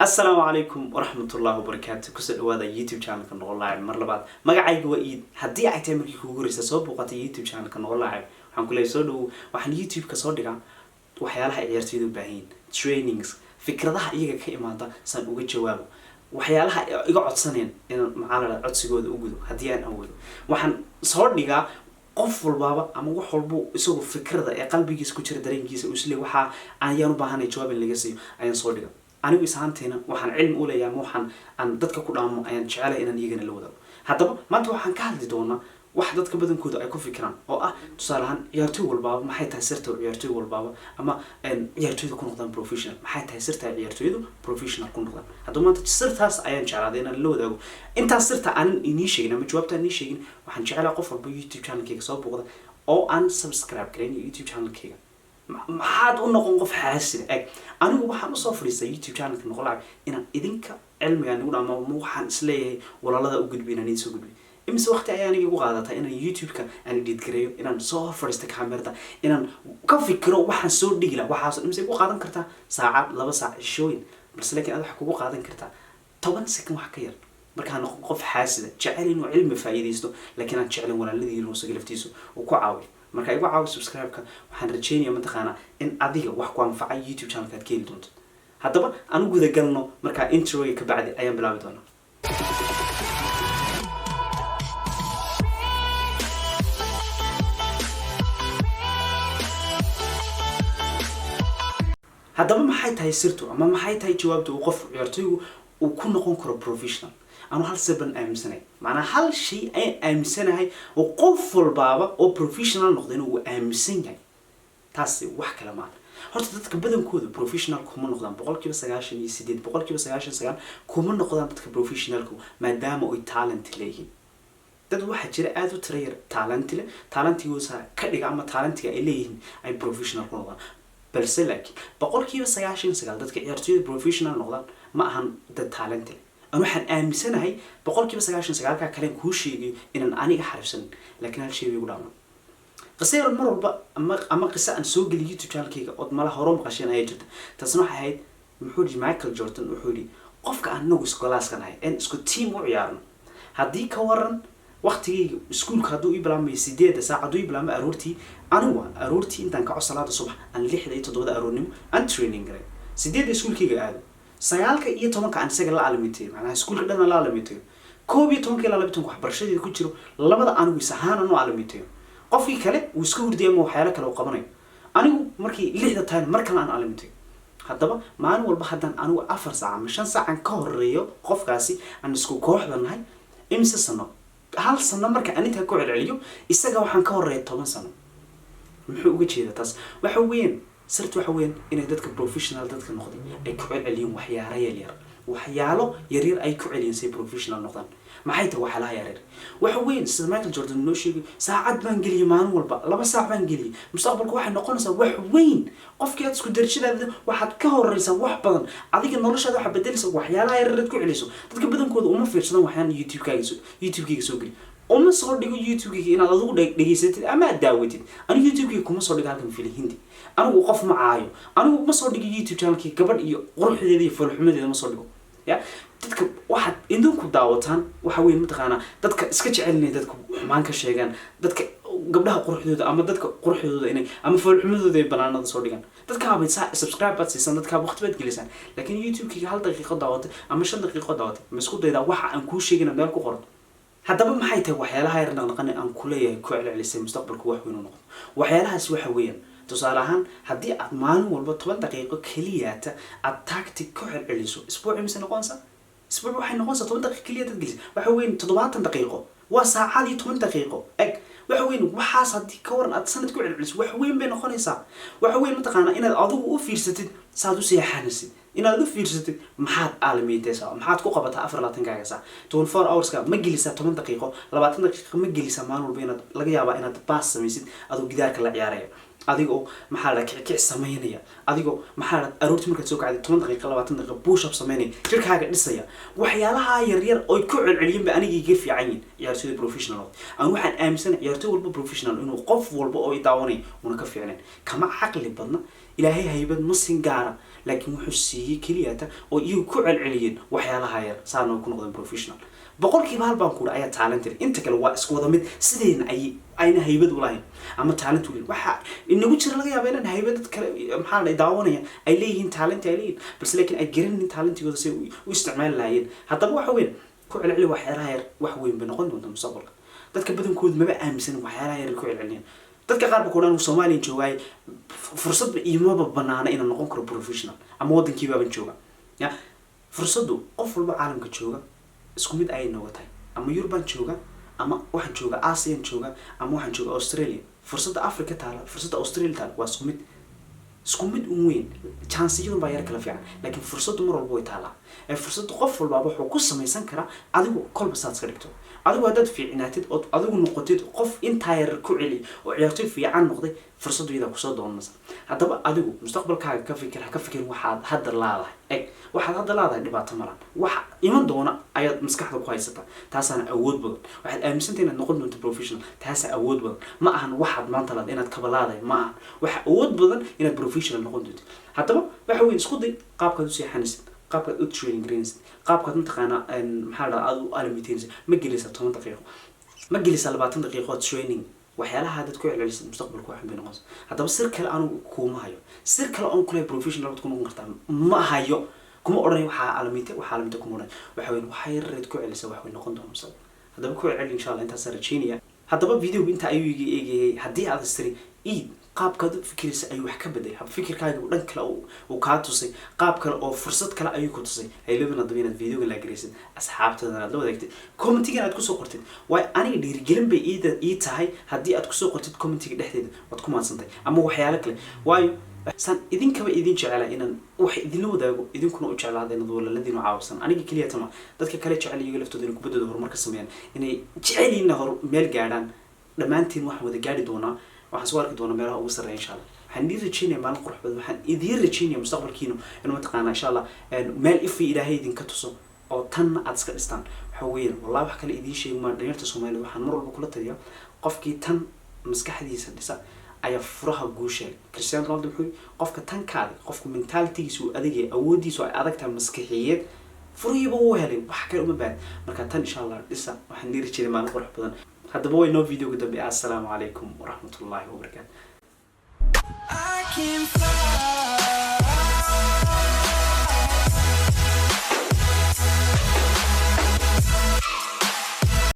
السلام عليكم ورحمة الله وبركاته. كسر هذا يوتيوب channel كان نقول لاعب مرة بعد ما قاعد جوائد هدي عتمر كيكو رئيس صوب وقت يوتيوب channel كان نقول لاعب وحن كل يسولو وحن يوتيوب كصادقة وحيالها عيارتيدو باهين trainings فكرة ده إيجا كإيماندا سان وجد جوابه وحيالها يقعد سنين إن معانا عد سجود وجوده هدي أنا أول وحن صادقة قفل بابا أما وحلبو يسوق فكرة ده قلبي جيس كتير دارين جيس وسلي وحا عيانو بهاني جواب اللي جسيو عيان صادقة أنا إسهانتنا وحن علم أولى يا موحن أن دتك كل عام أيان شعله إن يجينا اللودة هذا ما أنت وحن كهل دونا وحدتك بدن كودا أكون فكران أو تصالحن يرتوي والبابا ما حيت هسرته يرتوي والبابا أما إن يرتوي يكون نقدم بروفيشنال ما حيت هسرته يرتوي ده بروفيشنال كون نقدم هذا ما أنت تصرت هاس أيان شعله دينا اللودة أنت صرت عن إنيشين لما جوابت إنيشين وحن شعله قفل بيوتيوب channel كيك صوب وقدر أو أن سبسكرايب كرين يوتيوب channel كيك ما حد قلنا قنقف حاسد أنا وحنا صفر يوتيوب channel كنا نقول إن إذنك علم يعني نقول أما مو حن سليه ولا لا أوجد بينا نيسو جد بي إمس وقت أيام يجوا قاعدة إن يوتيوب كان أنا ديت كريو إن صفر استكملته إن كفكره وحن صور ديلا وحاصل إمس يجوا قاعدة كرتا ساعة لا بس شوين بس لكن أنا حكوا قاعدة كرتا طبعا سكن وحكير مركان قنقف حاسد جعل إنه علم فايديسته لكن أنا جعل ولا الذي يلوسه قلفتيسه وكعاوي marka igu caawi subscribe-ka waxaan rajeynayaa mataqaana in adiga wax ku anfacay YouTube channel-ka aad ka heli doonto haddaba aan guda galno marka intro-ga ka bacdi ayaan bilaabi doonaa haddaba maxay tahay sirtu ama maxay tahay jawaabtu uu qof ciyaartoygu uu ku noqon karo professional أنا هل سبب أمسناي معناه هل شيء أمسناي وقف البابا أو professional نقدينه وأمسناي تاسي واحد كلام هرت تتكبدن كود professional كم نقدم بقول كيف سجاشن يسديد بقول كيف سجاشن سجان كم نقدم تك professional كم ما دام أو talent ليه ده واحد جرى أدو ترير talent يوسا كذا أما talent إليه أي professional نقدم بس لكن بقول كيف سجاشن سجان ده كيرتي professional نقدم ما هم ده talent ليه أنا حن أمسناهي بقول كيف سجاشن سجالك كلام كوشي إن أنا حرفسن لكن هالشيء بيقول أنا قصير المرة بقى أما قصة أن سوق اليوتيوب channel كيك أو ماله هرم قشين هاي جدا تصنع هاي محوري مايكل جوردن محوري قف كأن نوجس كلاس كان هاي إن سكوت تيم وعيارنا هدي كورن وقتي سكول كادو يبلام يسيدي ساعة دو يبلام أرورتي أنا أرورتي إنت أنك عصر الصبح أن ليه حدا يتدود أرونيم أن ترينينج رأي سيدي سكول كيك قاعد سيالك إيه طبعاً كان سجل العالميتي معناها سكول كده أنا العالميتي كوبي طبعاً كلا لبيتهم كحبرشة دي كتير لما أنا ويسهان أنا العالميتي قفي كله وسكول دي مو حيالك لو قبني أنا مركي ليه ده تاني مركنا أنا العالميتي حتى ما أنا والبحدان أنا أفر ساعة مشان ساعة كهرية قف قاسي أنا سكول كوح بنهاي إمس السنة هل سنة مركا أنا تكوع العليو استجوا حن كهرية طبعاً سنة محوق كذا تاس وحوين صرت وحوين إن دتك بروفيشنال دتك نقدي أي كعل عليهم وحيارة يلير وحياله يرير أي كعلين سي بروفيشنال نقدان ما حيته وحلا يرير وحوين سيد مايكل جوردن نوشي ساعات بنجلي مان والبا لما ساعة بنجلي مستقبلك واحد نقول وحوين قف كده تسكت درش هذا واحد كهر رئيسه واحد بدن عاديك النورش هذا واحد بدل سو وحياله يرير كعليسو دتك بدن كود وما في شيء وحيان يوتيوب كيسو قري وما صار ديجو يوتيوب كي أنا أقول ديجيسيت أما داوتين أنا يوتيوب كي كم صار ديجالكم في الهندي أنا وقف معايو أنا ما صار ديجي يوتيوب channel كي قبل يروح هذي فرح مدري ما صار ديجو يا تذكر واحد عندهم دعوتان وحوين متقانا تذكر سكتش علني تذكر ما كان شيئا تذكر قبلها قروح هذا أما تذكر قروح هذا إني أما فرح مدري بنانا صار ديجان تذكر عم سبسكرايب بس يسند تذكر وقت بيت جلسان لكن يوتيوب كي هل دقيقة دعوات أما شن دقيقة دعوات مسكوت إذا واحد أنكوش شيء جنا بالكو قرط هذا ما حيته وحيالها يرنا نقني أن كلية كوعل على سي مستقبل كوحوين ونقط وحيالها سوى حوين تصالحان هدي أمان والبطل دقيقة كليات التاكتيك كوعل عليسو أسبوع مثلا قنصة أسبوع واحد نقنصة 8 دقيقة كليات تجلس وحوين 7 دقيقة وساعة دي 8 دقيقة وحوين وحاس هدي كورن أتصنت كوعل عليسو وحوين بين قنصة وحوين متقانا إن الأضواء وفيرستين سادو سيحانسين إن هذا فيرستين محاد عالمية سا محاد كوقبتها أفر لا تنقع سا 24 hours كا مجلسة 8 دقيقة 20 دقيقة مجلسة ما نقول بينا لقيا بقى إن تباس سميسين أدو جدارك لا عيارية أديكو محل كيع سمينية أديكو محل أروت مركز سوق عادي 8 دقيقة 20 دقيقة بوش أب سميني شركة حاجة لسه وحيالها يرير أو يكون العليم بأني يجي في عين يرتوي بروفيشنال أنا واحد أمسن يرتوي بروفيشنال إنه قف والبو أو يداوني ونكفي عين كما عقل بدنا إلى هي هيبة مسين جارة laakiin wuxuu siiyay keliyata oo iyagu ku celceliyeen waxyaalaha yar saarna ku noqdeen professional boqolkiiba hal baan ku ayaa talented inta kale waa isku wada mid sideen ayna haybad u lahayn ama talent u waxa inagu jira laga yaabaa inaan haybad kale maxaa la daawanaya ay leeyihiin talent ay leeyihiin balse laakiin ay garanin talentigooda si u isticmaali lahaayeen haddaba waxa weyn ku celceli waxyaalaha yar wax weyn bay noqon doontaa mustaqbalka dadka badankooda maba aaminsan waxyaalaha yar ku celceliyaan dadka qaar ba ku dhan Soomaaliya joogay fursad iimaba banaana inaan noqon karo professional ama wadankiiba baan jooga ya fursadu qof walba caalamka jooga isku mid ay noqotay ama Europe jooga ama waxaan jooga Asia jooga ama waxaan jooga Australia fursadda Africa taala fursadda Australia taala waa isku mid weyn chance-yadu baa yar kala fiican laakiin fursaddu mar walba way taalaa fursaddu qof walba wuxuu ku samaysan karaa adigu kolba saad iska dhigto adigu haddaad fiicnaatid oo adigu noqotid qof intaa yar ku celi oo ciyaartoy fiican noqday fursaddu iyada kusoo doonaysa haddaba adigu mustaqbalkaaga ka fikir waxaad hadda laadahay waxaad hadda laadahay dhibaato malan waxa iman doona ayaad maskaxda ku haysataa taasana awood badan waxaad aaminsantahay inaad noqon doonto professional taas awood badan ma ahan waxaad maanta laad inaad kabalaadahay ma ahan waxa awood badan inaad professional noqon doonto haddaba waxa weyn isku day qaabkaad u seexanaysid qaabkaad u training greensid qaabkaad intaqaana maxaa la aad u alimitaynaysid ma gelisa 10 daqiiqo ma gelisa 20 daqiiqo training waxyaalaha dad ku celcelisay mustaqbalku wax bay noqon haddaba sir kale aanu kuma hayo sir kale oo kale professional ku noqon kartaa ma hayo kuma oranay waxa alimita kuma oranay waxa weyn waxa yar reed ku celisa wax way noqon doonaa mustaqbal haddaba ku celcel insha Allah intaas rajaynaya haddaba video inta ayuu iga eegayay haddii aad istiri qaabkaad u fikiraysa ay wax ka bedelay hab fikirkaaga oo dhan kale oo ka tusay qaab kale oo fursad kale ayuu ku tusay ay leeyahay hadaba inaad video la garisid asxaabtada aad la wadaagtid commentiga aad ku soo qortid way aniga dhiirigelin bay ii tahay haddii aad ku soo qortid commentiga dhexdeeda waad ku maadsantay ama waxyaalo kale waayo san idinkaba idin jecela inaan wax idin wadaago idinkuna u jeclaadeen walaaladiina caawsan aniga kaliya tama dadka kale jecel iyaga laftooda inay kubadda horumar ka sameeyaan inay jeceliina hor meel gaadhaan dhamaantiin wax wada gaari doonaa waxaan soo arki doonaa meelaha ugu sarreeya insha Allah waxaan idin rajaynayaa maalin qurux badan waxaan idin rajaynayaa mustaqbalkiina inuu mataqaana insha Allah meel ifi ilaahay idin ka tuso oo tan aad iska dhistaan waxa weeyaan wallahi wax kale idin sheegay ma dhalinyarta Soomaaliyeed waxaan mar walba kula taliyaa qofkii tan maskaxdiisa dhisa ayaa furaha guusha Cristiano Ronaldo wuxuu qofka tan kaadi qofka mentality-giisu adeegay awoodiisu ay adagtahay maskaxiyeed furiiba uu helay wax kale uma baahan marka tan insha Allah dhisa waxaan idin rajaynayaa maalin qurux badan haddaba way noo video dambe assalaamu calaykum waraxmatullaahi wabarakaatuh